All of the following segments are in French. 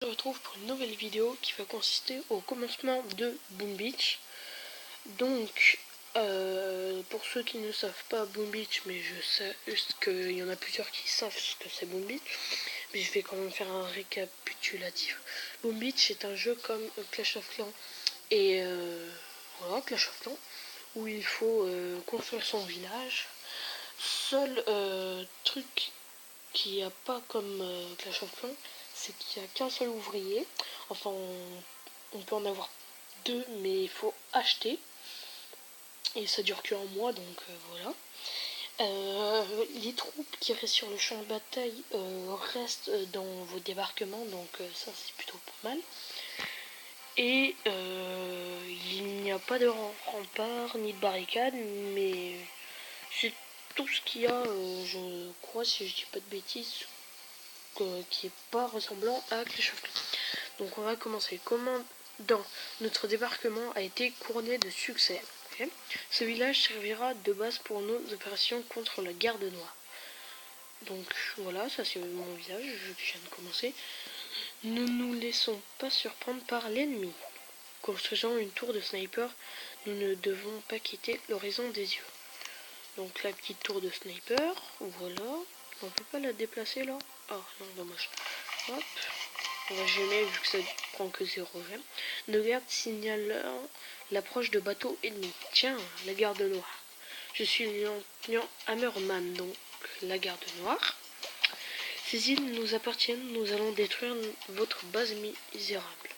On se retrouve pour une nouvelle vidéo qui va consister au commencement de Boom Beach. Donc, pour ceux qui ne savent pas Boom Beach, mais je sais juste qu'il y en a plusieurs qui savent ce que c'est Boom Beach, mais je vais quand même faire un récapitulatif. Boom Beach est un jeu comme Clash of Clans et voilà, Clash of Clans, où il faut construire son village. Seul truc qu'il n'y a pas comme Clash of Clans, c'est qu'il n'y a qu'un seul ouvrier. Enfin, on peut en avoir deux, mais il faut acheter. Et ça dure qu'un mois, donc voilà. Les troupes qui restent sur le champ de bataille restent dans vos débarquements, donc ça c'est plutôt pas mal. Et il n'y a pas de rempart ni de barricade, mais c'est tout ce qu'il y a, je crois, si je dis pas de bêtises, qui est pas ressemblant à Clash of Clans. Donc on va commencer. Commandant, notre débarquement a été couronné de succès. Okay. Ce village servira de base pour nos opérations contre la garde noire. Donc voilà, ça c'est mon village, je viens de commencer. Ne nous laissons pas surprendre par l'ennemi. Construisant une tour de sniper, nous ne devons pas quitter l'horizon des yeux. Donc la petite tour de sniper, voilà. On peut pas la déplacer là. Ah non, dommage. Hop. On va jamais vu que ça prend que 0 gemme. Nos gardes signalant l'approche de bateaux ennemis. Tiens, la garde noire. Je suis le lieutenant Hammerman, donc la garde noire. Ces îles nous appartiennent, nous allons détruire votre base misérable.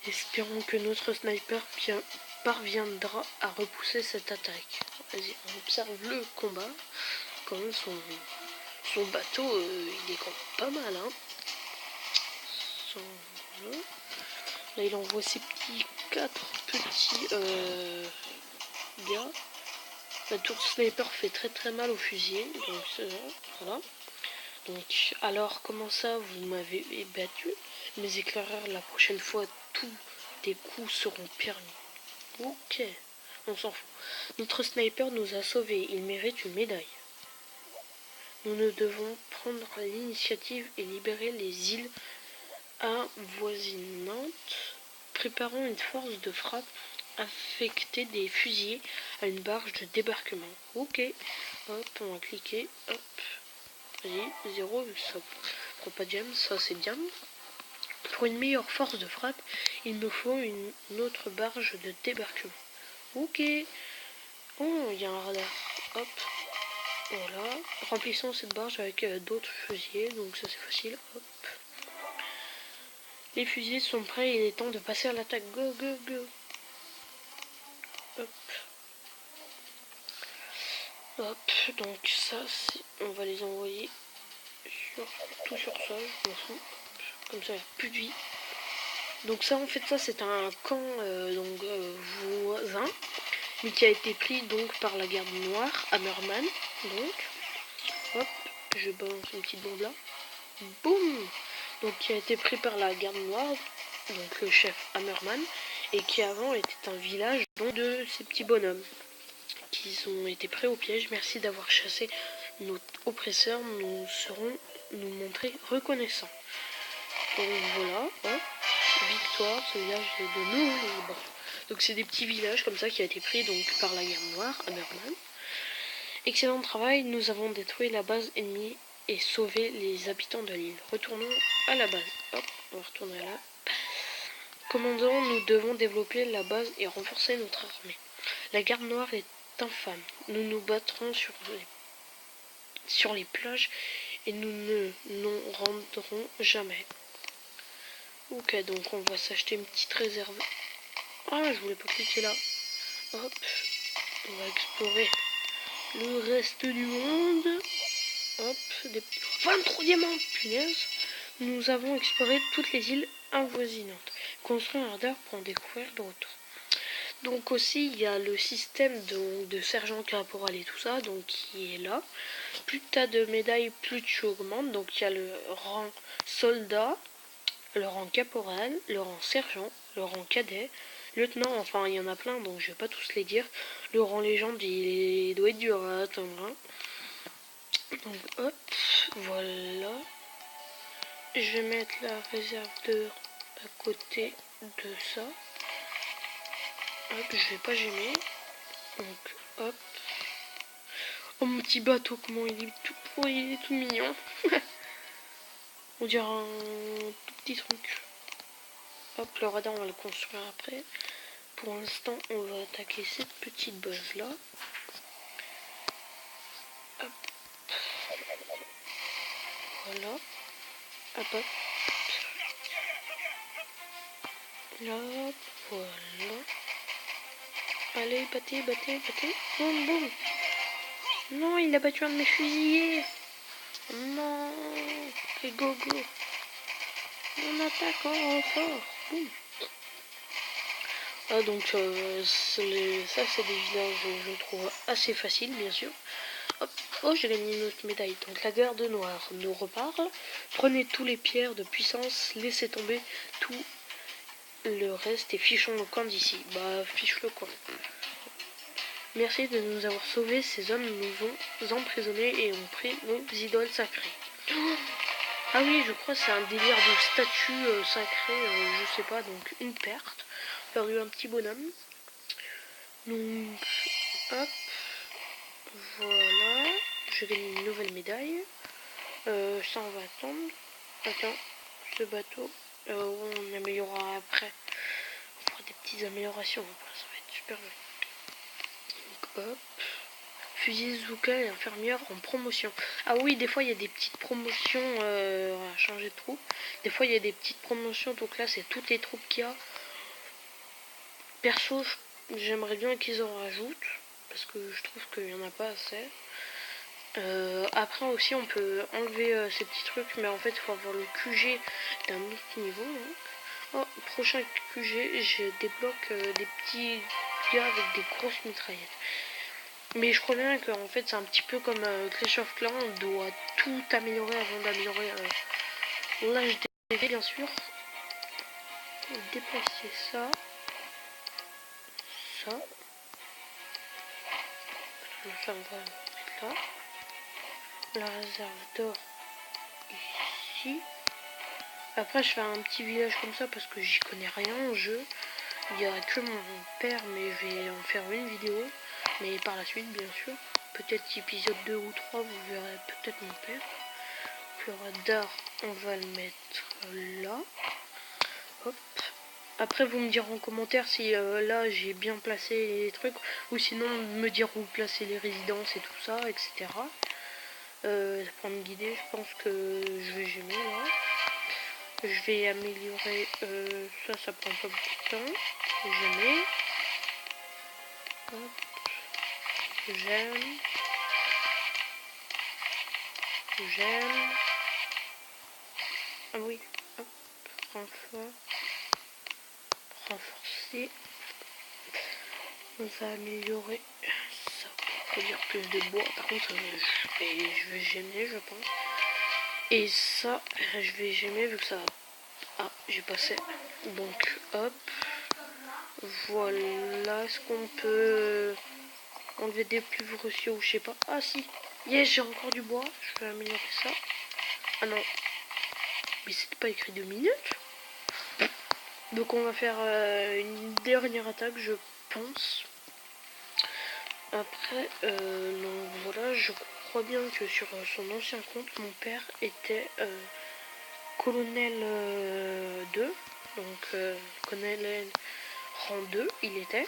Espérons que notre sniper parviendra à repousser cette attaque. Vas-y, on observe le combat. Quand même, son bateau, il est quand même pas mal, hein. Là, il envoie ses quatre petits gars. La tour sniper fait très mal au fusil, donc voilà. Donc, alors, comment ça, vous m'avez battu? Mes éclaireurs, la prochaine fois, tous les coups seront permis. Ok, on s'en fout. Notre sniper nous a sauvés, il mérite une médaille. Nous ne devons prendre l'initiative et libérer les îles avoisinantes. Préparons une force de frappe affecter des fusillés à une barge de débarquement. Ok, hop, on va cliquer, hop, vas-y, 0, ça prend pas de gemme, ça c'est bien. Pour une meilleure force de frappe, il nous faut une autre barge de débarquement. Ok, oh, il y a un radar, hop, voilà, remplissons cette barge avec d'autres fusillés, donc ça c'est facile, hop. Les fusillés sont prêts, il est temps de passer à l'attaque, go, go, go. Hop. Hop, donc ça, on va les envoyer tout sur ça, je m'en fous. Comme ça, il n'y a plus de vie. Donc ça, en fait, ça c'est un camp voisin, mais qui a été pris donc par la garde noire, Hammerman. Donc, hop, je balance une petite bombe là. Boum. Donc qui a été pris par la garde noire, donc le chef Hammerman, et qui avant était un village donc, de ces petits bonhommes qui ont été pris au piège. Merci d'avoir chassé notre oppresseur, nous serons nous montrer reconnaissants. Donc voilà, hein, victoire, ce village est de nous libre. Donc c'est des petits villages comme ça qui a été pris donc par la guerre noire, Hammerman. Excellent travail, nous avons détruit la base ennemie et sauvé les habitants de l'île. Retournons à la base. Hop, on va retourner là. Commandant, nous devons développer la base et renforcer notre armée. La garde noire est infâme. Nous nous battrons sur les plages et nous ne nous rendrons jamais. Ok, donc on va s'acheter une petite réserve. Ah, je voulais pas cliquer là. Hop, on va explorer le reste du monde. Hop, des 23 diamants, punaise. Nous avons exploré toutes les îles avoisinantes. Construire un radar pour en découvrir d'autres. Donc aussi il y a le système de sergent caporal et tout ça, donc qui est là. Plus tu as de médailles, plus tu augmentes. Donc il y a le rang soldat, le rang caporal, le rang sergent, le rang cadet, lieutenant, enfin il y en a plein donc je vais pas tous les dire. Le rang légende il doit être dur à atteindre. Hein. Donc hop, voilà. Je vais mettre la réserve d'heure à côté de ça. Hop, je vais pas gêner. Donc hop. Oh mon petit bateau, comment il est tout pourri, il est tout mignon. On dirait un tout petit truc. Hop, le radar on va le construire après. Pour l'instant on va attaquer cette petite base là. Hop. Voilà. Hop hop. Là, voilà. Allez, battez, battez, battez. Boum, boum. Non, il a battu un de mes fusiliers. Non. Et go, go. On attaque en renfort. Boum. Ah, donc, ça, c'est des villages, je trouve, assez faciles, bien sûr. Hop. Oh, j'ai gagné une autre médaille. Donc, la garde noire nous reparle. Prenez tous les pierres de puissance, laissez tomber tout le reste et fichons le camp d'ici. Bah, fiche le camp. Merci de nous avoir sauvés. Ces hommes nous ont emprisonnés et ont pris nos idoles sacrées. Ah oui, je crois que c'est un délire de statue sacrée, je sais pas, donc une perte. Perdu un petit bonhomme. Donc, hop, voilà. Je gagne une nouvelle médaille. Ça, on va attendre. Attends, ce bateau, on améliorera après. On fera des petites améliorations, ça va être super joli. Donc, hop. Fusil Zuka et infirmière en promotion. Ah oui, des fois il y a des petites promotions à changer de troupe. Des fois il y a des petites promotions, donc là c'est toutes les troupes qu'il y a. Perso, j'aimerais bien qu'ils en rajoutent, parce que je trouve qu'il n'y en a pas assez. Après aussi on peut enlever ces petits trucs, mais en fait il faut avoir le QG d'un autre niveau. Donc. Oh, prochain QG, je débloque des petits gars avec des grosses mitraillettes. Mais je crois bien qu'en fait c'est un petit peu comme Clash of Clans, on doit tout améliorer avant d'améliorer l'HDV bien sûr. Déplacer ça. Ça. Ça on va mettre là. La réserve d'or ici. Après je fais un petit village comme ça parce que j'y connais rien en jeu. Il n'y a que mon père, mais je vais en faire une vidéo. Mais par la suite bien sûr. Peut-être épisode 2 ou 3, vous verrez peut-être mon père. Le radar, on va le mettre là. Hop. Après, vous me direz en commentaire si là j'ai bien placé les trucs, ou sinon me dire où placer les résidences et tout ça, etc. Pour me guider, je pense que je vais gémer là. Je vais améliorer ça prend pas beaucoup de temps. Gémer. Hop. J'aime. J'aime. Ah oui. Hop. Renforcer. On va améliorer ça pour produire plus de bois. Par contre, je vais gêner, je pense. Et ça, je vais gêner vu que ça... Ah, j'ai passé. Donc, hop. Voilà. Est-ce qu'on peut enlever des plus précieux ou je sais pas. Ah si. Yes, j'ai encore du bois. Je vais améliorer ça. Ah non. Mais c'était pas écrit 2 minutes. Donc on va faire une dernière attaque, je pense. Après, donc voilà, je crois bien que sur son ancien compte, mon père était colonel 2. Donc colonel rang 2, il était.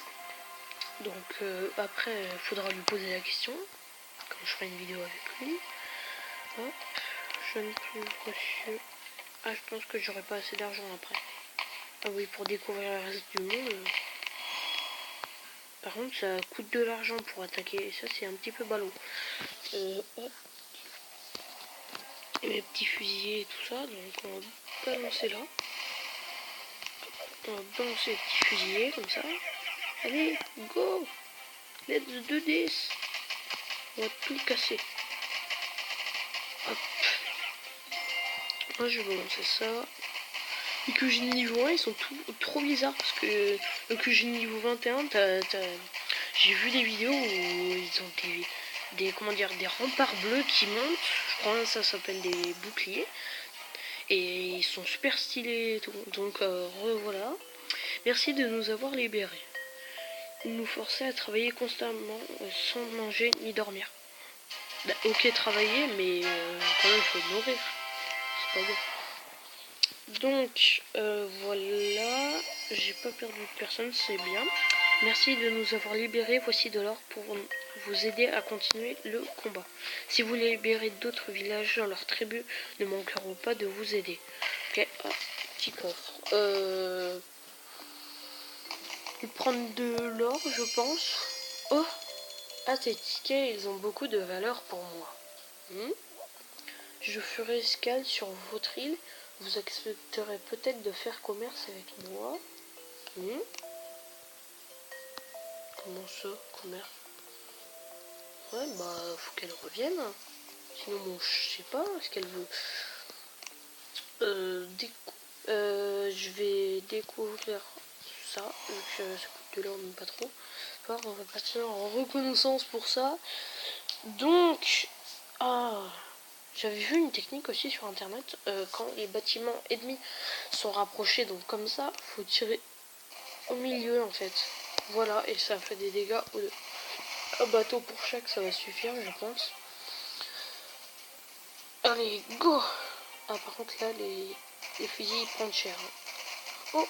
Donc après, il faudra lui poser la question, quand je ferai une vidéo avec lui. Hop, jeune plus précieux. Ah, je pense que j'aurai pas assez d'argent après. Ah oui, pour découvrir le reste du monde. Par contre, ça coûte de l'argent pour attaquer. Et ça, c'est un petit peu ballot. Hop. Et mes petits fusiliers et tout ça. Donc, on va balancer là. On va balancer les petits fusiliers comme ça. Allez, go! Let's do this! On va tout casser. Hop. Moi, je vais balancer ça. Les QG niveau 1, ils sont trop bizarres parce que le QG niveau 21, j'ai vu des vidéos où ils ont des remparts bleus qui montent. Je crois que ça s'appelle des boucliers. et ils sont super stylés et tout. Donc voilà. Merci de nous avoir libérés. Ils nous forçaient à travailler constamment sans manger ni dormir. Bah, ok travailler mais quand même il faut nourrir. C'est pas bon. Donc voilà, j'ai pas perdu de personne, c'est bien. Merci de nous avoir libérés, voici de l'or pour vous aider à continuer le combat. Si vous libérez d'autres villages dans leur tribu, ne manqueront pas de vous aider. Ok, ah, petit coffre. Ils prennent de l'or, je pense. Oh, ah ces tickets, ils ont beaucoup de valeur pour moi. Je ferai escale sur votre île. Vous accepterez peut-être de faire commerce avec moi. Comment ça, commerce? Ouais, bah, faut qu'elle revienne. Sinon, bon, je sais pas ce qu'elle veut. Je vais découvrir ça. Donc, ça coûte de l'or, mais pas trop. Alors, on va partir en reconnaissance pour ça. Donc, j'avais vu une technique aussi sur internet. Quand les bâtiments ennemis sont rapprochés, donc comme ça, faut tirer au milieu en fait. Voilà, et ça fait des dégâts. Un bateau pour chaque, ça va suffire, je pense. Allez, go! Ah, par contre, là, les fusils, ils prennent cher. Oh!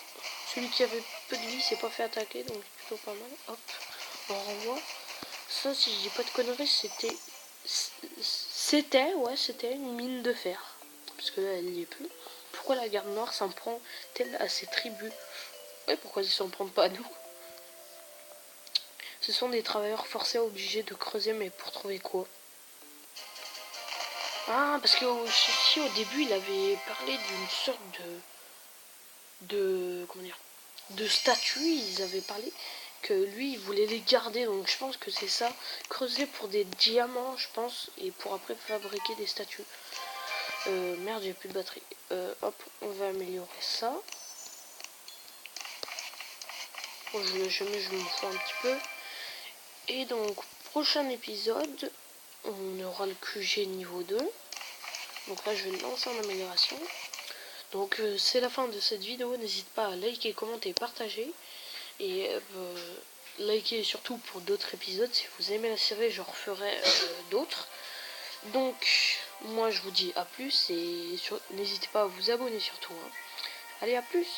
Celui qui avait peu de vie s'est pas fait attaquer, donc plutôt pas mal. Hop, on renvoie. Ça, si je dis pas de conneries, c'était une mine de fer. Parce que là, elle n'y est plus. Pourquoi la garde noire s'en prend-elle à ses tribus? Ouais, pourquoi ils s'en prennent pas à nous? Ce sont des travailleurs forcés obligés de creuser, mais pour trouver quoi? Ah, parce que si au début il avait parlé d'une sorte comment dire, de statue, ils avaient parlé que lui il voulait les garder, donc je pense que c'est ça, creuser pour des diamants je pense, et pour après fabriquer des statues. Merde, j'ai plus de batterie. Hop, on va améliorer ça. Bon, je m'en fous un petit peu. Et donc, prochain épisode, on aura le QG niveau 2. Donc là, je vais lancer en amélioration. Donc, c'est la fin de cette vidéo. N'hésite pas à liker, commenter, partager. Et liker surtout pour d'autres épisodes. Si vous aimez la série, je referai d'autres. Donc, moi, je vous dis à plus. Et n'hésitez pas à vous abonner surtout. Allez, à plus!